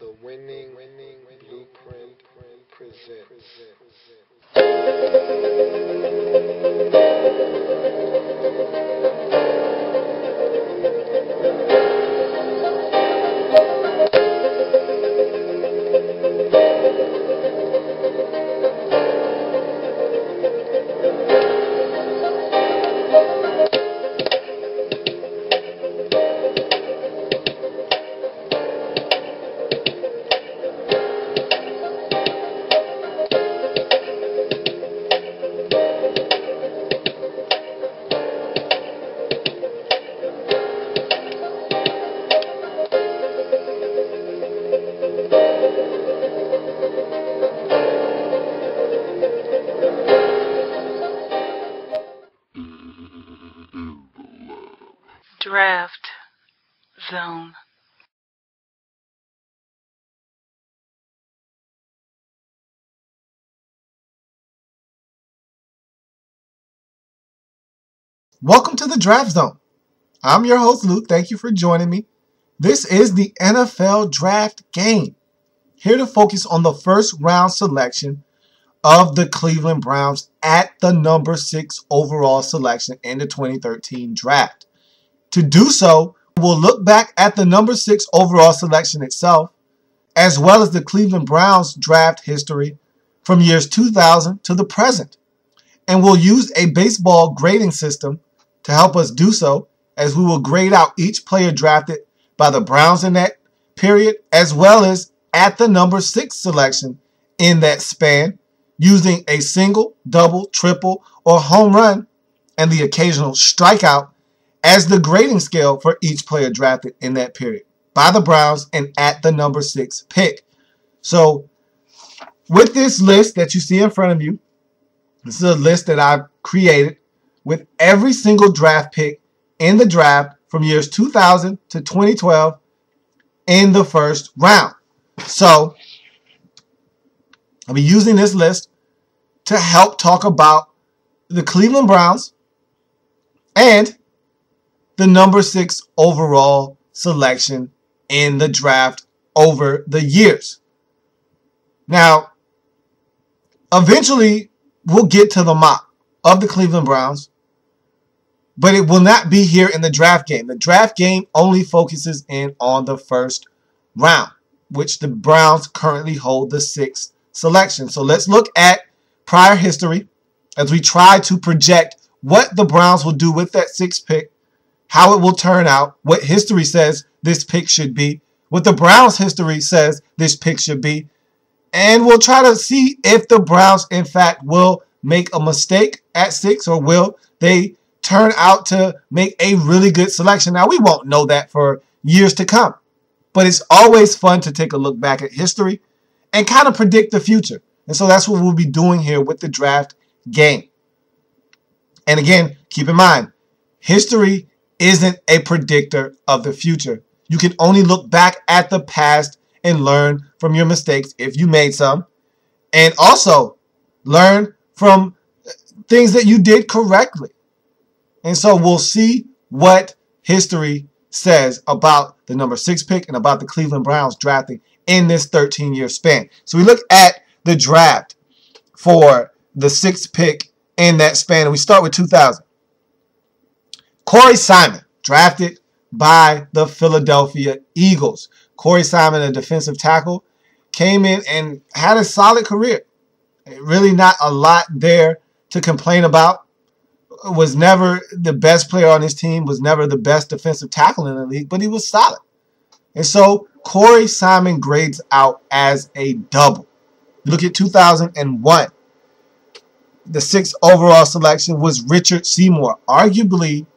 The winning blueprint presents. Draft Zone. Welcome to the Draft Zone. I'm your host, Luke. Thank you for joining me. This is the NFL Draft Game. Here to focus on the first round selection of the Cleveland Browns at the number 6 overall selection in the 2013 draft. To do so, we'll look back at the number 6 overall selection itself, as well as the Cleveland Browns draft history from years 2000 to the present. And we'll use a baseball grading system to help us do so, as we will grade out each player drafted by the Browns in that period, as well as at the number 6 selection in that span, using a single, double, triple, or home run and the occasional strikeout as the grading scale for each player drafted in that period by the Browns and at the number 6 pick. So with this list that you see in front of you, this is a list that I've created with every single draft pick in the draft from years 2000 to 2012 in the first round. So I'll be using this list to help talk about the Cleveland Browns and the number 6 overall selection in the draft over the years. Now, eventually, we'll get to the mock of the Cleveland Browns, but it will not be here in the draft game. The draft game only focuses in on the first round, which the Browns currently hold the 6th selection. So let's look at prior history as we try to project what the Browns will do with that 6th pick, how it will turn out, what history says this pick should be, what the Browns' history says this pick should be, and we'll try to see if the Browns, in fact, will make a mistake at 6 or will they turn out to make a really good selection. Now, we won't know that for years to come, but it's always fun to take a look back at history and kind of predict the future. And so that's what we'll be doing here with the draft game. And again, keep in mind, history isn't a predictor of the future. You can only look back at the past and learn from your mistakes if you made some, and also learn from things that you did correctly. And so we'll see what history says about the number 6 pick and about the Cleveland Browns drafting in this 13-year span. So we look at the draft for the 6th pick in that span, and we start with 2000. Corey Simon, drafted by the Philadelphia Eagles. Corey Simon, a defensive tackle, came in and had a solid career. Really not a lot there to complain about. Was never the best player on his team, was never the best defensive tackle in the league, but he was solid. And so Corey Simon grades out as a double. You look at 2001. The 6th overall selection was Richard Seymour, arguably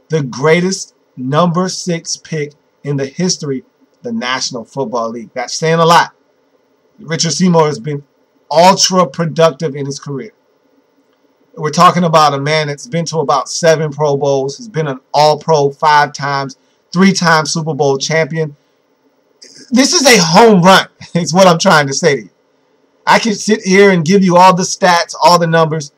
the greatest number 6 pick in the history of the National Football League. That's saying a lot. Richard Seymour has been ultra productive in his career. We're talking about a man that's been to about 7 Pro Bowls, has been an All-Pro 5 times, 3-time Super Bowl champion. This is a home run, is what I'm trying to say to you. I can sit here and give you all the stats, all the numbers.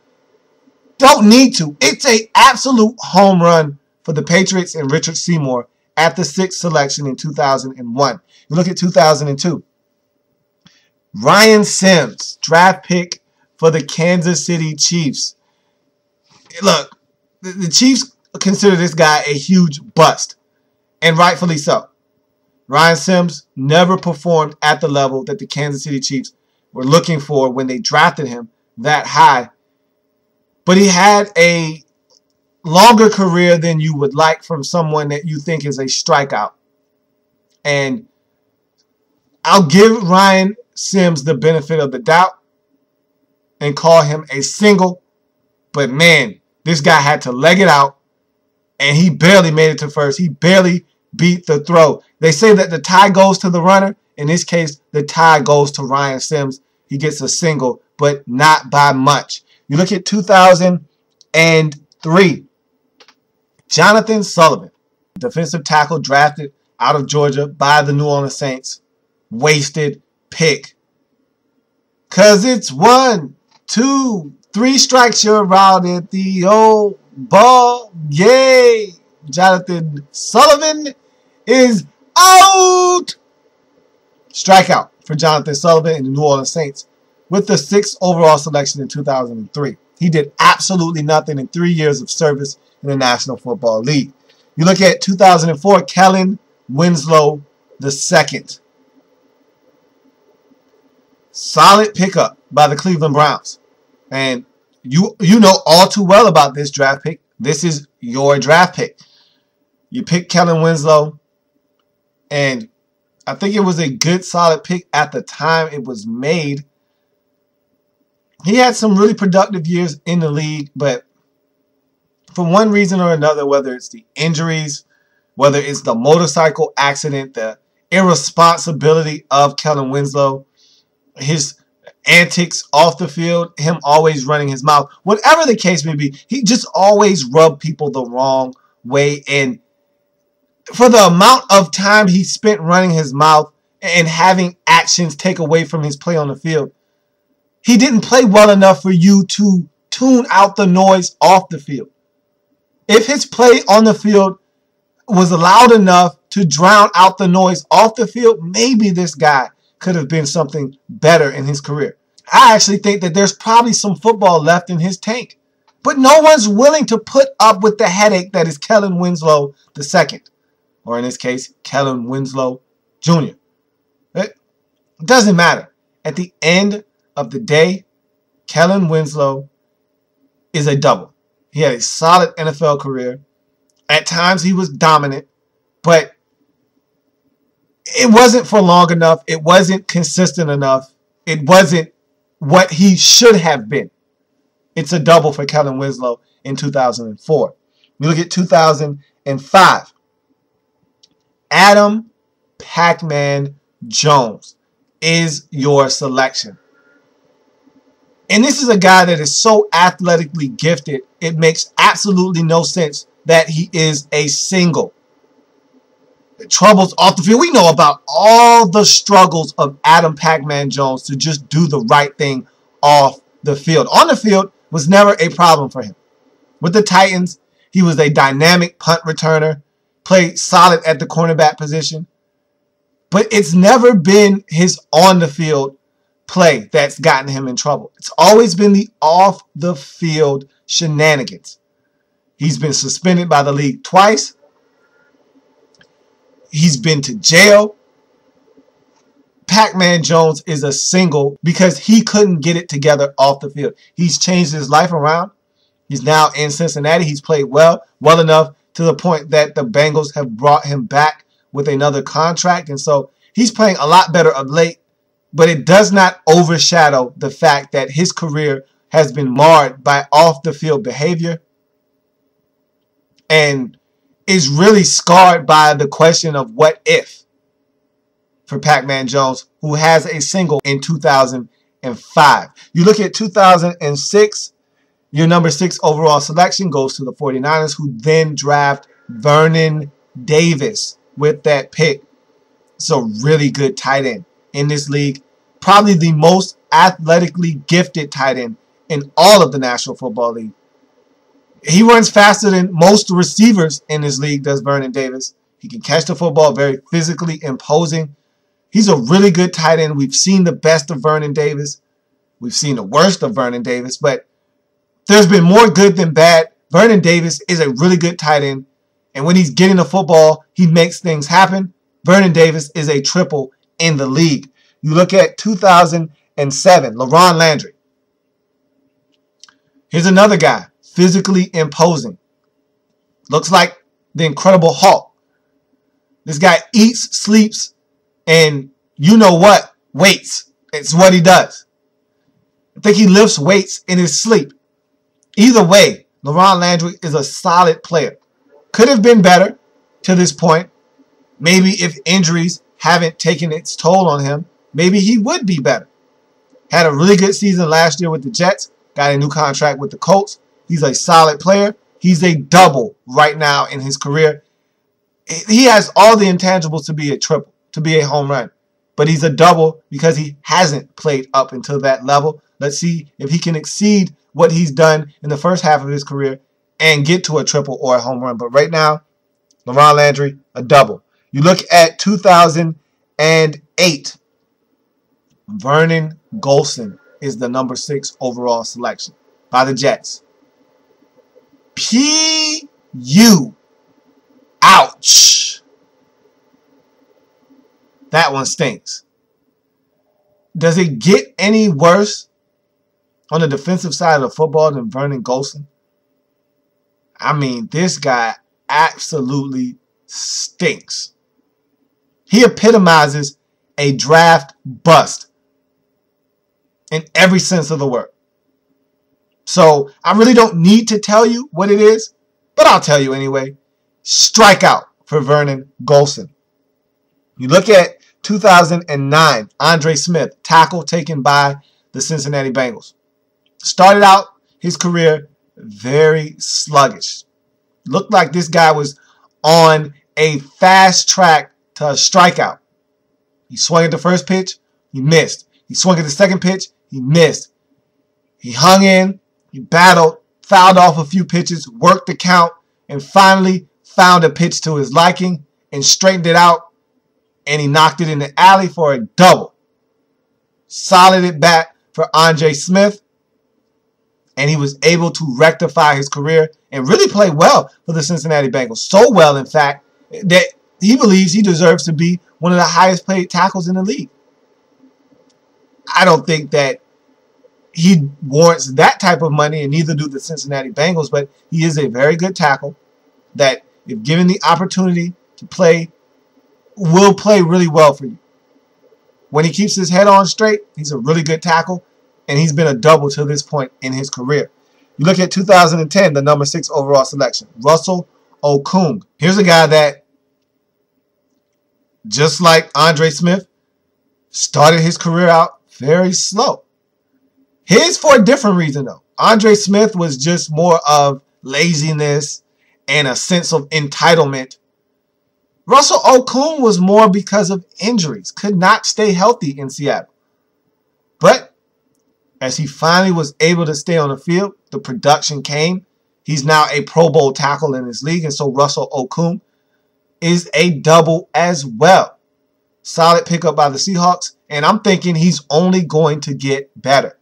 Don't need to. It's an absolute home run for the Patriots and Richard Seymour at the 6th selection in 2001. You look at 2002. Ryan Sims, draft pick for the Kansas City Chiefs. Look, the Chiefs consider this guy a huge bust, and rightfully so. Ryan Sims never performed at the level that the Kansas City Chiefs were looking for when they drafted him that high. But he had a longer career than you would like from someone that you think is a strikeout. And I'll give Ryan Sims the benefit of the doubt and call him a single. But man, this guy had to leg it out, and he barely made it to first. He barely beat the throw. They say that the tie goes to the runner. In this case, the tie goes to Ryan Sims. He gets a single, but not by much. You look at 2003. Jonathan Sullivan, defensive tackle drafted out of Georgia by the New Orleans Saints. Wasted pick. Because it's 1, 2, 3 strikes, you're out at the old ball. Yay! Jonathan Sullivan is out. Strikeout for Jonathan Sullivan and the New Orleans Saints with the 6th overall selection in 2003. He did absolutely nothing in 3 years of service in the National Football League. You look at 2004, Kellen Winslow II. Solid pickup by the Cleveland Browns. And you know all too well about this draft pick. This is your draft pick. You pick Kellen Winslow, and I think it was a good solid pick at the time it was made. He had some really productive years in the league, but for one reason or another, whether it's the injuries, whether it's the motorcycle accident, the irresponsibility of Kellen Winslow, his antics off the field, him always running his mouth, whatever the case may be, he just always rubbed people the wrong way. And for the amount of time he spent running his mouth and having actions take away from his play on the field, he didn't play well enough for you to tune out the noise off the field. If his play on the field was loud enough to drown out the noise off the field, maybe this guy could have been something better in his career. I actually think that there's probably some football left in his tank. But no one's willing to put up with the headache that is Kellen Winslow II. Or in this case, Kellen Winslow Jr. It doesn't matter. At the end of the day, Kellen Winslow is a double. He had a solid NFL career. At times he was dominant, but it wasn't for long enough. It wasn't consistent enough. It wasn't what he should have been. It's a double for Kellen Winslow in 2004. You look at 2005. Adam Pacman Jones is your selection. And this is a guy that is so athletically gifted, it makes absolutely no sense that he is a single. The troubles off the field. We know about all the struggles of Adam Pacman Jones to just do the right thing off the field. On the field was never a problem for him. With the Titans, he was a dynamic punt returner, played solid at the cornerback position. But it's never been his on the field play that's gotten him in trouble. It's always been the off the field shenanigans. He's been suspended by the league twice. He's been to jail. Pacman Jones is a single because he couldn't get it together off the field. He's changed his life around. He's now in Cincinnati. He's played well enough to the point that the Bengals have brought him back with another contract. And so he's playing a lot better of late, but it does not overshadow the fact that his career has been marred by off-the-field behavior and is really scarred by the question of what if for Pacman Jones, who has a single in 2005. You look at 2006, your number 6 overall selection goes to the 49ers, who then draft Vernon Davis with that pick. It's a really good tight end in this league. Probably the most athletically gifted tight end in all of the National Football League. He runs faster than most receivers in this league, does Vernon Davis. He can catch the football, very physically imposing. He's a really good tight end. We've seen the best of Vernon Davis. We've seen the worst of Vernon Davis, but there's been more good than bad. Vernon Davis is a really good tight end, and when he's getting the football, he makes things happen. Vernon Davis is a triple in the league. You look at 2007, LaRon Landry. Here's another guy, physically imposing. Looks like the Incredible Hulk. This guy eats, sleeps, and you know what? Weights. It's what he does. I think he lifts weights in his sleep. Either way, LaRon Landry is a solid player. Could have been better to this point. Maybe if injuries haven't taken its toll on him, maybe he would be better. Had a really good season last year with the Jets. Got a new contract with the Colts. He's a solid player. He's a double right now in his career. He has all the intangibles to be a triple, to be a home run. But he's a double because he hasn't played up until that level. Let's see if he can exceed what he's done in the first half of his career and get to a triple or a home run. But right now, LaRon Landry, a double. You look at 2008, Vernon Golson is the number 6 overall selection by the Jets. P.U. Ouch. That one stinks. Does it get any worse on the defensive side of the football than Vernon Golson? I mean, this guy absolutely stinks. He epitomizes a draft bust in every sense of the word. So I really don't need to tell you what it is, but I'll tell you anyway. Strikeout for Vernon Golson. You look at 2009, Andre Smith, tackle taken by the Cincinnati Bengals. Started out his career very sluggish. Looked like this guy was on a fast track to a strikeout. He swung at the first pitch, he missed. He swung at the second pitch, he missed. He hung in, he battled, fouled off a few pitches, worked the count, and finally found a pitch to his liking and straightened it out, and he knocked it in the alley for a double. Solid at bat for Andre Smith, and he was able to rectify his career and really play well for the Cincinnati Bengals. So well, in fact, that he believes he deserves to be one of the highest paid tackles in the league. I don't think that he warrants that type of money, and neither do the Cincinnati Bengals, but he is a very good tackle that, if given the opportunity to play, will play really well for you. When he keeps his head on straight, he's a really good tackle, and he's been a double to this point in his career. You look at 2010, the number 6 overall selection, Russell Okung. Here's a guy that, just like Andre Smith, started his career out very slow. His for a different reason, though. Andre Smith was just more of laziness and a sense of entitlement. Russell Okung was more because of injuries. Could not stay healthy in Seattle. But as he finally was able to stay on the field, the production came. He's now a Pro Bowl tackle in his league, and so Russell Okung is a double as well. Solid pickup by the Seahawks, and I'm thinking he's only going to get better.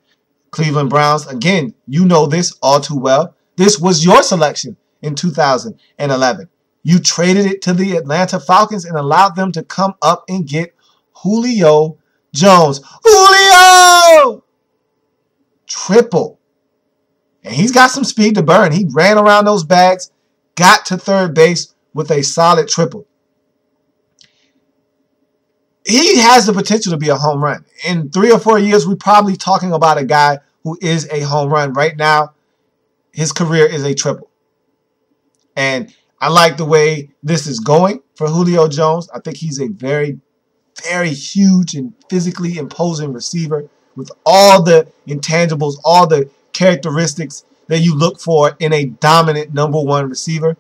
Cleveland Browns, again, you know this all too well. This was your selection in 2011. You traded it to the Atlanta Falcons and allowed them to come up and get Julio Jones. Julio! Triple. And he's got some speed to burn. He ran around those bags, got to third base with a solid triple. He has the potential to be a home run. In 3 or 4 years, we're probably talking about a guy who is a home run. Right now, his career is a triple. And I like the way this is going for Julio Jones. I think he's a very, very huge and physically imposing receiver with all the intangibles, all the characteristics that you look for in a dominant number 1 receiver.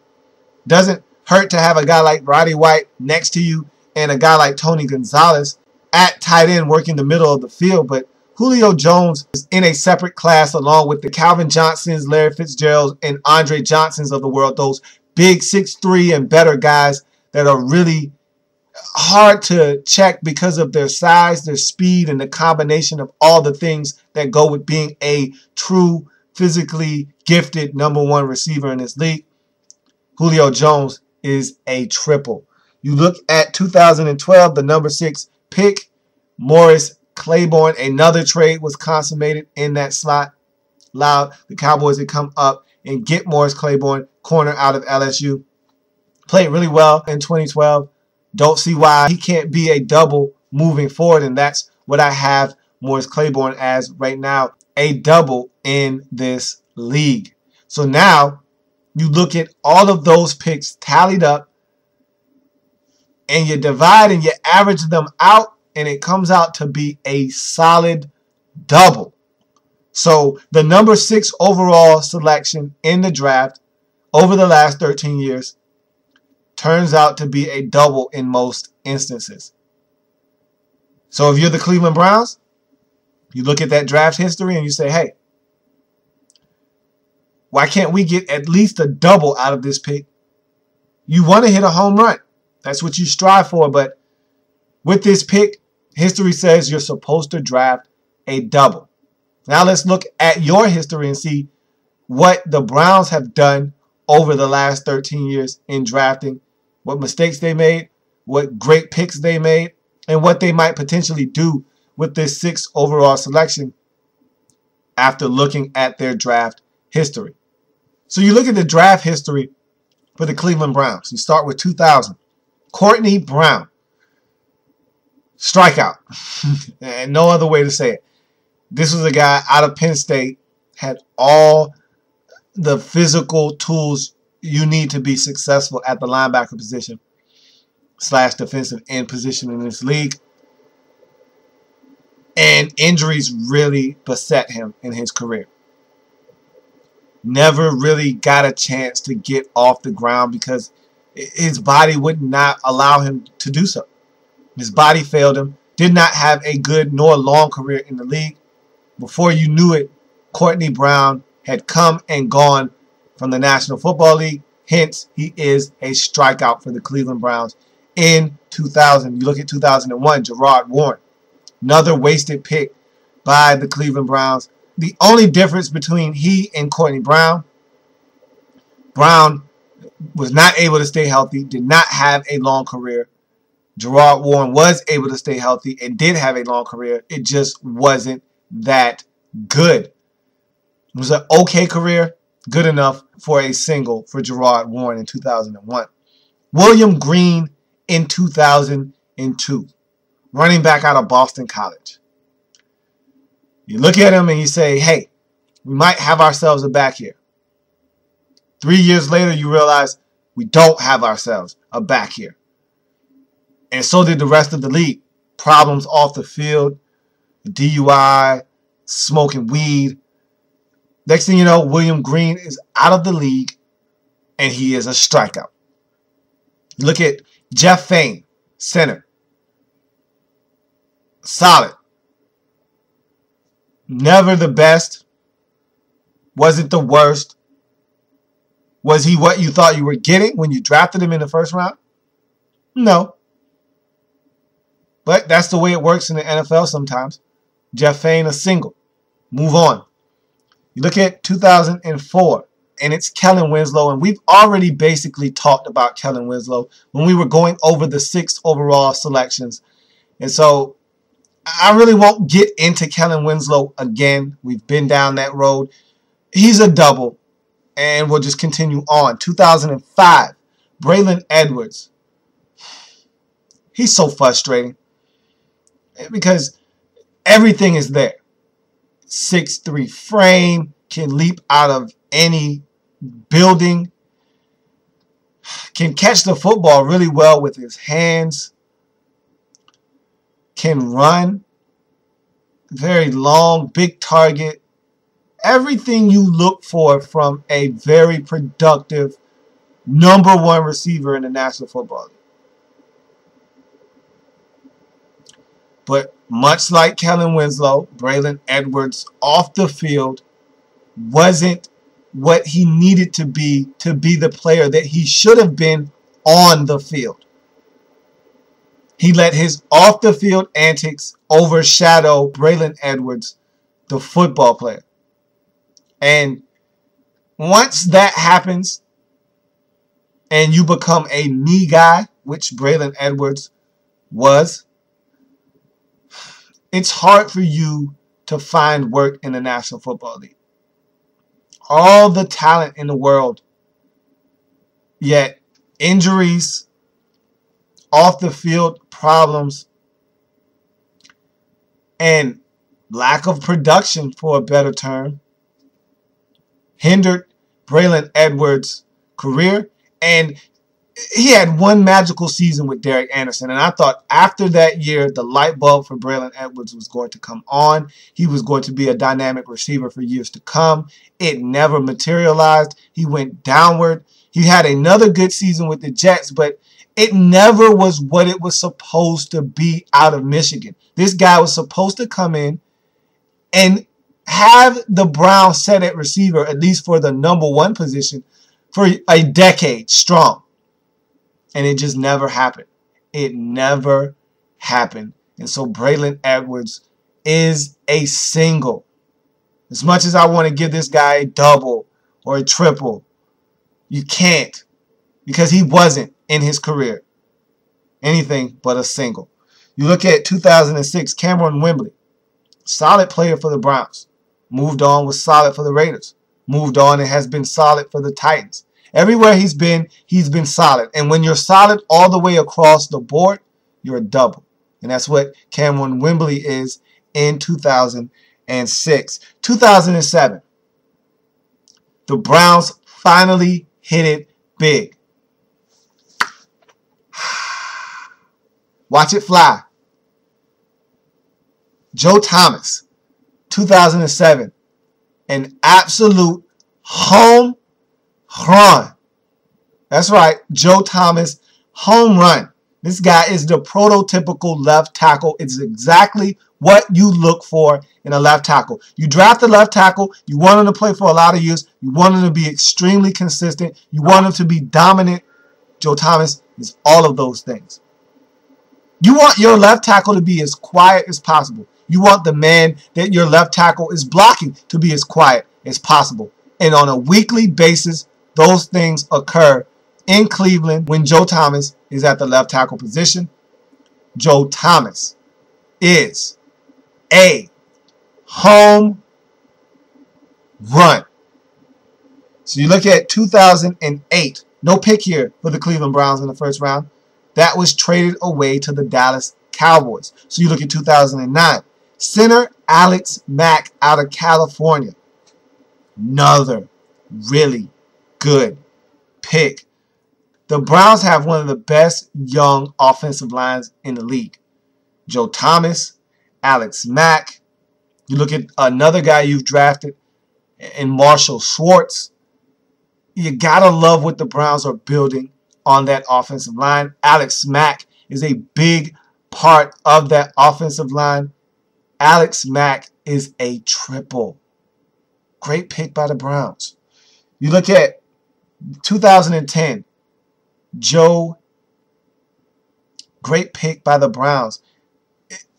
Doesn't hurt to have a guy like Roddy White next to you and a guy like Tony Gonzalez at tight end working the middle of the field. But Julio Jones is in a separate class along with the Calvin Johnsons, Larry Fitzgeralds, and Andre Johnsons of the world, those big 6'3" and better guys that are really hard to check because of their size, their speed, and the combination of all the things that go with being a true physically gifted number one receiver in this league. Julio Jones is a triple. You look at 2012, the number 6 pick, Morris Claiborne, another trade was consummated in that slot. Allowed the Cowboys to come up and get Morris Claiborne, corner out of LSU. Played really well in 2012. Don't see why he can't be a double moving forward, and that's what I have Morris Claiborne as right now, a double in this league. So now you look at all of those picks tallied up, and you divide and you average them out, and it comes out to be a solid double. So the number 6 overall selection in the draft over the last 13 years turns out to be a double in most instances. So if you're the Cleveland Browns, you look at that draft history and you say, hey, why can't we get at least a double out of this pick? You want to hit a home run. That's what you strive for. But with this pick, history says you're supposed to draft a double. Now let's look at your history and see what the Browns have done over the last 13 years in drafting, what mistakes they made, what great picks they made, and what they might potentially do with this 6th overall selection after looking at their draft history. So you look at the draft history for the Cleveland Browns. You start with 2000. Courtney Brown. Strikeout. And no other way to say it. This was a guy out of Penn State, had all the physical tools you need to be successful at the linebacker position / defensive end position in this league. And injuries really beset him in his career. Never really got a chance to get off the ground because his body would not allow him to do so. His body failed him. Did not have a good nor long career in the league. Before you knew it, Courtney Brown had come and gone from the National Football League. Hence, he is a strikeout for the Cleveland Browns in 2000. You look at 2001, Gerard Warren. Another wasted pick by the Cleveland Browns. The only difference between he and Courtney Brown, Brown was not able to stay healthy, did not have a long career. Gerard Warren was able to stay healthy and did have a long career. It just wasn't that good. It was an okay career, good enough for a single for Gerard Warren in 2001. William Green in 2002, running back out of Boston College. You look at him and you say, hey, we might have ourselves a back here. 3 years later, you realize we don't have ourselves a back here. And so did the rest of the league. Problems off the field, DUI, smoking weed. Next thing you know, William Green is out of the league and he is a strikeout. You look at Jeff Fain, center. Solid. Never the best. Wasn't the worst. Was he what you thought you were getting when you drafted him in the first round? No. But that's the way it works in the NFL sometimes. Jeff Fain, a single. Move on. You look at 2004, and it's Kellen Winslow, and we've already basically talked about Kellen Winslow when we were going over the 6th overall selections. And so I really won't get into Kellen Winslow again. We've been down that road. He's a double, and we'll just continue on. 2005, Braylon Edwards. He's so frustrating because everything is there. 6'3" frame, can leap out of any building, can catch the football really well with his hands, can run, very long, big target. Everything you look for from a very productive number one receiver in the National Football League. But much like Kellen Winslow, Braylon Edwards off the field wasn't what he needed to be the player that he should have been on the field. He let his off-the-field antics overshadow Braylon Edwards, the football player. And once that happens and you become a knee guy, which Braylon Edwards was, it's hard for you to find work in the National Football League. All the talent in the world, yet injuries, off-the-field problems, and lack of production, for a better term, hindered Braylon Edwards' career. And he had one magical season with Derek Anderson. And I thought after that year, the light bulb for Braylon Edwards was going to come on. He was going to be a dynamic receiver for years to come. It never materialized. He went downward. He had another good season with the Jets, but it never was what it was supposed to be out of Michigan. This guy was supposed to come in and have the Browns set at receiver, at least for the number one position, for a decade strong. And it just never happened. It never happened. And so Braylon Edwards is a single. As much as I want to give this guy a double or a triple, you can't, because he wasn't in his career anything but a single. You look at 2006, Cameron Wembley, solid player for the Browns. Moved on, was solid for the Raiders. Moved on and has been solid for the Titans. Everywhere he's been solid. And when you're solid all the way across the board, you're a double. And that's what Cameron Wembley is in 2006. 2007, the Browns finally hit it big. Watch it fly. Joe Thomas, 2007, an absolute home run. That's right, Joe Thomas, home run. This guy is the prototypical left tackle. It's exactly what you look for in a left tackle. You draft a left tackle, you want him to play for a lot of years, you want him to be extremely consistent, you want him to be dominant. Joe Thomas is all of those things. You want your left tackle to be as quiet as possible. You want the man that your left tackle is blocking to be as quiet as possible. And on a weekly basis, those things occur in Cleveland when Joe Thomas is at the left tackle position. Joe Thomas is a home run. So you look at 2008. No pick here for the Cleveland Browns in the first round. That was traded away to the Dallas Cowboys. So you look at 2009. Center Alex Mack out of California. Another really good pick. The Browns have one of the best young offensive lines in the league. Joe Thomas, Alex Mack. You look at another guy you've drafted in Marshall Schwartz. You gotta love what the Browns are building on that offensive line. Alex Mack is a big part of that offensive line. Alex Mack is a triple. Great pick by the Browns. You look at 2010, Joe, great pick by the Browns.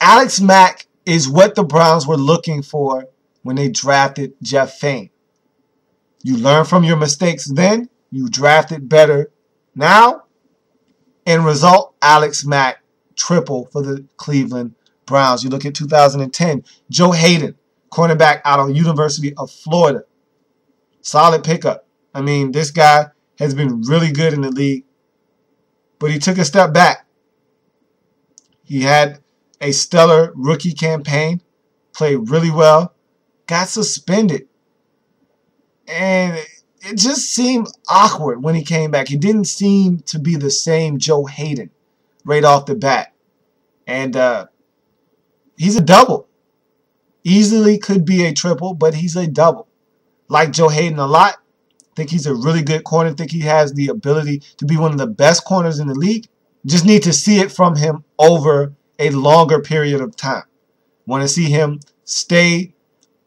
Alex Mack is what the Browns were looking for when they drafted Jeff Fain. You learn from your mistakes then. You drafted better now. End result, Alex Mack, triple for the Cleveland Browns. You look at 2010, Joe Hayden, cornerback out of University of Florida. Solid pickup. I mean, this guy has been really good in the league, but he took a step back. He had a stellar rookie campaign, played really well, got suspended, and it just seemed awkward when he came back. He didn't seem to be the same Joe Hayden right off the bat. And he's a double. Easily could be a triple, but he's a double. Like Joe Hayden a lot. Think he's a really good corner. Think he has the ability to be one of the best corners in the league. Just need to see it from him over a longer period of time. Want to see him stay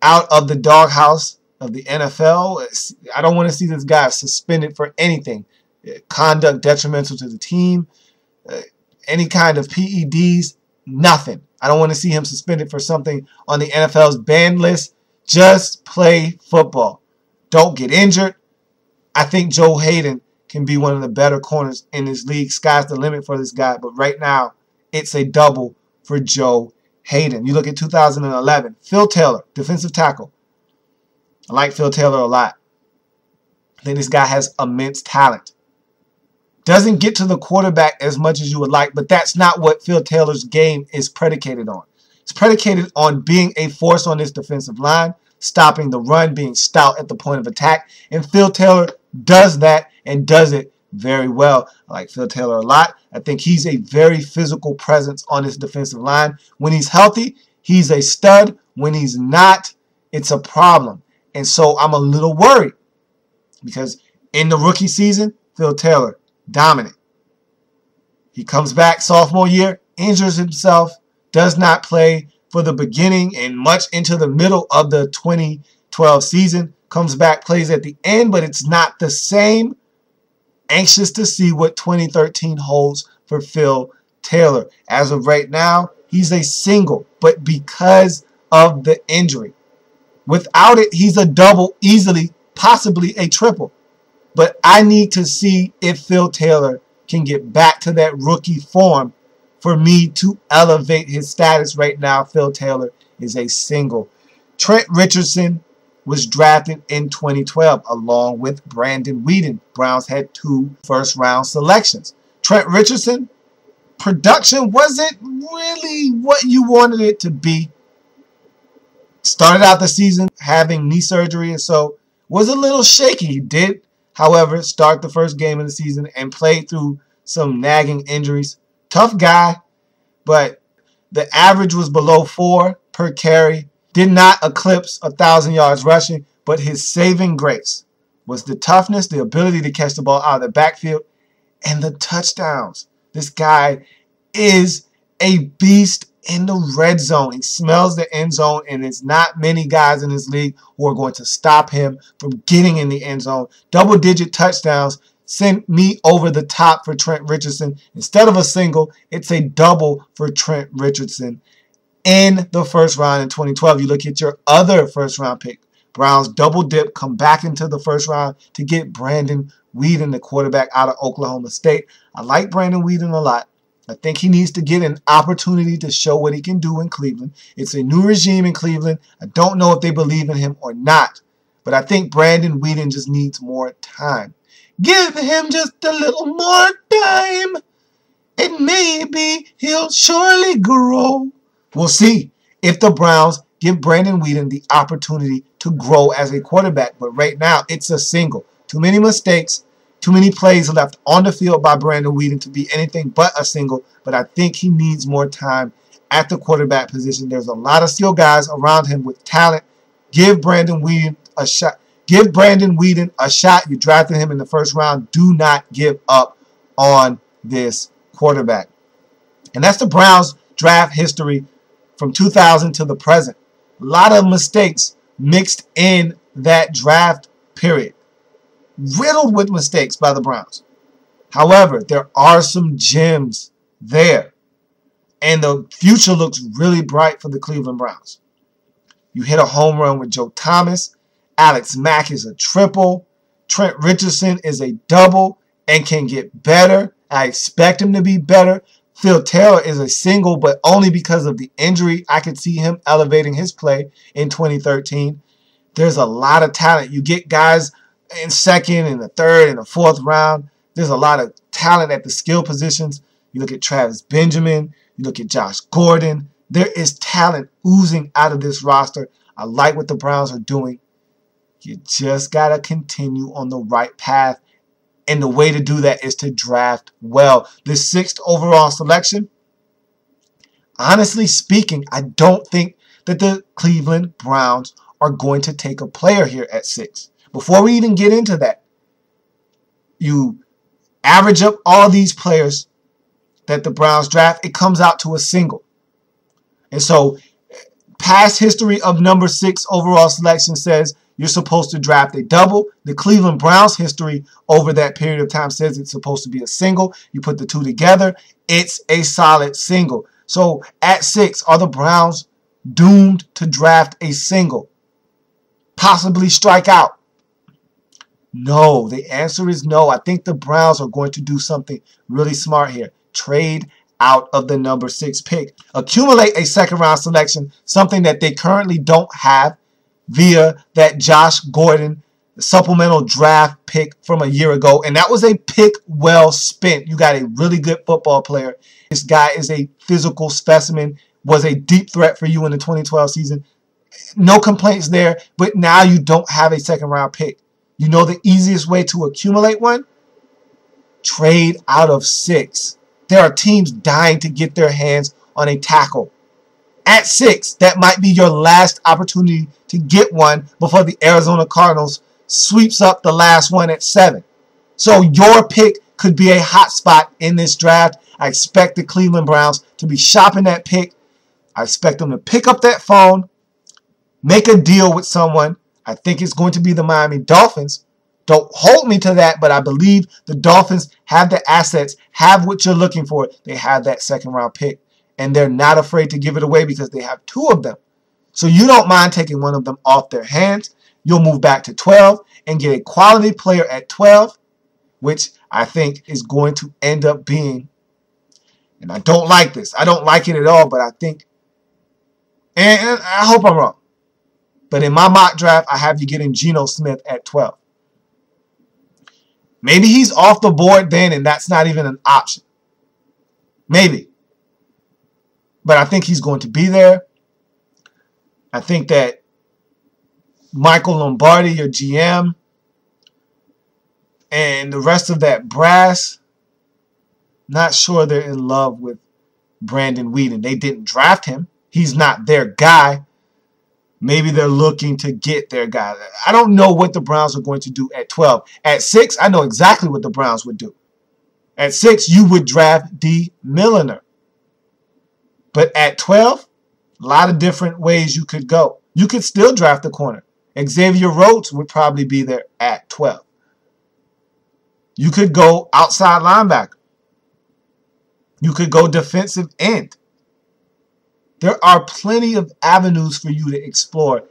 out of the doghouse of the NFL. I don't want to see this guy suspended for anything. conduct detrimental to the team, any kind of PEDs, nothing. I don't want to see him suspended for something on the NFL's ban list. Just play football. Don't get injured. I think Joe Hayden can be one of the better corners in this league. Sky's the limit for this guy. But right now, it's a double for Joe Hayden. You look at 2011. Phil Taylor, defensive tackle. I like Phil Taylor a lot. I think this guy has immense talent. Doesn't get to the quarterback as much as you would like, but that's not what Phil Taylor's game is predicated on. It's predicated on being a force on this defensive line, stopping the run, being stout at the point of attack, and Phil Taylor does that and does it very well. I like Phil Taylor a lot. I think he's a very physical presence on this defensive line. When he's healthy, he's a stud. When he's not, it's a problem. And so I'm a little worried because in the rookie season, Phil Taylor, dominant. He comes back sophomore year, injures himself, does not play for the beginning and much into the middle of the 2012 season. Comes back, plays at the end, but it's not the same. Anxious to see what 2013 holds for Phil Taylor. As of right now, he's a single, but because of the injury. Without it, he's a double, easily, possibly a triple. But I need to see if Phil Taylor can get back to that rookie form for me to elevate his status. Right now, Phil Taylor is a single. Trent Richardson was drafted in 2012 along with Brandon Weeden. Browns had 2 first-round selections. Trent Richardson, production wasn't really what you wanted it to be. Started out the season having knee surgery, and so was a little shaky. He did, however, start the first game of the season and played through some nagging injuries. Tough guy, but the average was below 4 per carry. Did not eclipse 1,000 yards rushing, but his saving grace was the toughness, the ability to catch the ball out of the backfield, and the touchdowns. This guy is a beast in the red zone. He smells the end zone, and there's not many guys in this league who are going to stop him from getting in the end zone. Double-digit touchdowns sent me over the top for Trent Richardson. Instead of a single, it's a double for Trent Richardson. In the first round in 2012, you look at your other first-round pick. Browns double dip, come back into the first round to get Brandon Weeden, the quarterback out of Oklahoma State. I like Brandon Weeden a lot. I think he needs to get an opportunity to show what he can do in Cleveland. It's a new regime in Cleveland. I don't know if they believe in him or not, but I think Brandon Weeden just needs more time. Give him just a little more time, and maybe he'll surely grow. We'll see if the Browns give Brandon Weeden the opportunity to grow as a quarterback. But right now, it's a single. Too many mistakes, too many plays left on the field by Brandon Weeden to be anything but a single. But I think he needs more time at the quarterback position. There's a lot of skill guys around him with talent. Give Brandon Weeden a shot. Give Brandon Weeden a shot. You drafted him in the first round. Do not give up on this quarterback. And that's the Browns draft history from 2000 to the present. A lot of mistakes mixed in that draft period. Riddled with mistakes by the Browns. However, there are some gems there. And the future looks really bright for the Cleveland Browns. You hit a home run with Joe Thomas. Alex Mack is a triple. Trent Richardson is a double and can get better. I expect him to be better. Phil Taylor is a single, but only because of the injury. I could see him elevating his play in 2013. There's a lot of talent. You get guys in second, and the third, and the fourth round. There's a lot of talent at the skill positions. You look at Travis Benjamin. You look at Josh Gordon. There is talent oozing out of this roster. I like what the Browns are doing. You just got to continue on the right path. And the way to do that is to draft well. The 6th overall selection, honestly speaking, I don't think that the Cleveland Browns are going to take a player here at 6. Before we even get into that, you average up all these players that the Browns draft, it comes out to a single. And so past history of number 6 overall selection says you're supposed to draft a double. The Cleveland Browns history over that period of time says it's supposed to be a single. You put the two together, it's a solid single. So at 6, are the Browns doomed to draft a single? Possibly strike out? No, the answer is no. I think the Browns are going to do something really smart here. Trade out of the number 6 pick. Accumulate a second round selection, something that they currently don't have, via that Josh Gordon supplemental draft pick from a year ago. And that was a pick well spent. You got a really good football player. This guy is a physical specimen, was a deep threat for you in the 2012 season. No complaints there, but now you don't have a second round pick. You know the easiest way to accumulate one? Trade out of 6. There are teams dying to get their hands on a tackle. At 6, that might be your last opportunity to get one before the Arizona Cardinals sweeps up the last one at 7. So your pick could be a hot spot in this draft. I expect the Cleveland Browns to be shopping that pick. I expect them to pick up that phone, make a deal with someone. I think it's going to be the Miami Dolphins. Don't hold me to that, but I believe the Dolphins have the assets, have what you're looking for. They have that second round pick, and they're not afraid to give it away because they have 2 of them. So you don't mind taking one of them off their hands. You'll move back to 12 and get a quality player at 12, which I think is going to end up being, and I don't like this. I don't like it at all, but I think, and I hope I'm wrong, but in my mock draft, I have you getting Geno Smith at 12. Maybe he's off the board then, and that's not even an option. Maybe. But I think he's going to be there. I think that Michael Lombardi, your GM, and the rest of that brass, not sure they're in love with Brandon Weeden. They didn't draft him. He's not their guy. Maybe they're looking to get their guy. I don't know what the Browns are going to do at 12. At 6, I know exactly what the Browns would do. At 6, you would draft D. Milliner. But at 12, a lot of different ways you could go. You could still draft the corner. Xavier Rhodes would probably be there at 12. You could go outside linebacker. You could go defensive end. There are plenty of avenues for you to explore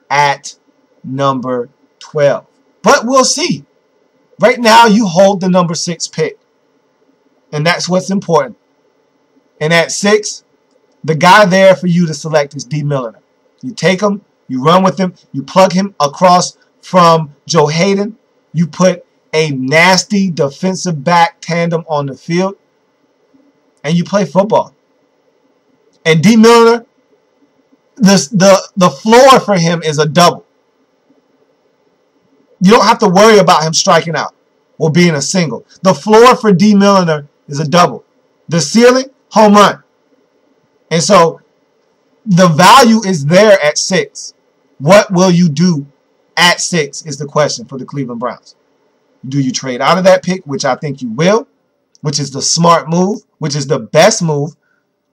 at number 12. But we'll see. Right now, you hold the number 6 pick. And that's what's important. And at 6, the guy there for you to select is D. Milliner. You take him, you run with him, you plug him across from Joe Hayden. You put a nasty defensive back tandem on the field. And you play football. And D. Milliner, the floor for him is a double. You don't have to worry about him striking out or being a single. The floor for D. Milliner is a double. The ceiling, home run. And so the value is there at 6. What will you do at 6 is the question for the Cleveland Browns. Do you trade out of that pick, which I think you will, which is the smart move, which is the best move,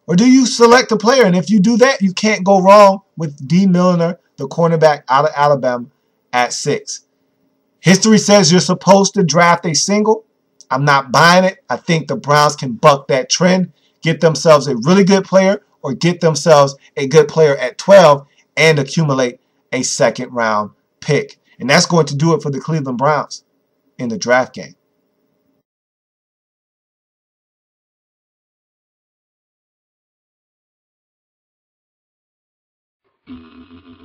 or do you select a player? And if you do that, you can't go wrong with D. Milliner, the cornerback out of Alabama, at 6. History says you're supposed to draft a single. I'm not buying it. I think the Browns can buck that trend, get themselves a really good player, or get themselves a good player at 12 and accumulate a second round pick. And that's going to do it for the Cleveland Browns in the draft game. Mm-hmm.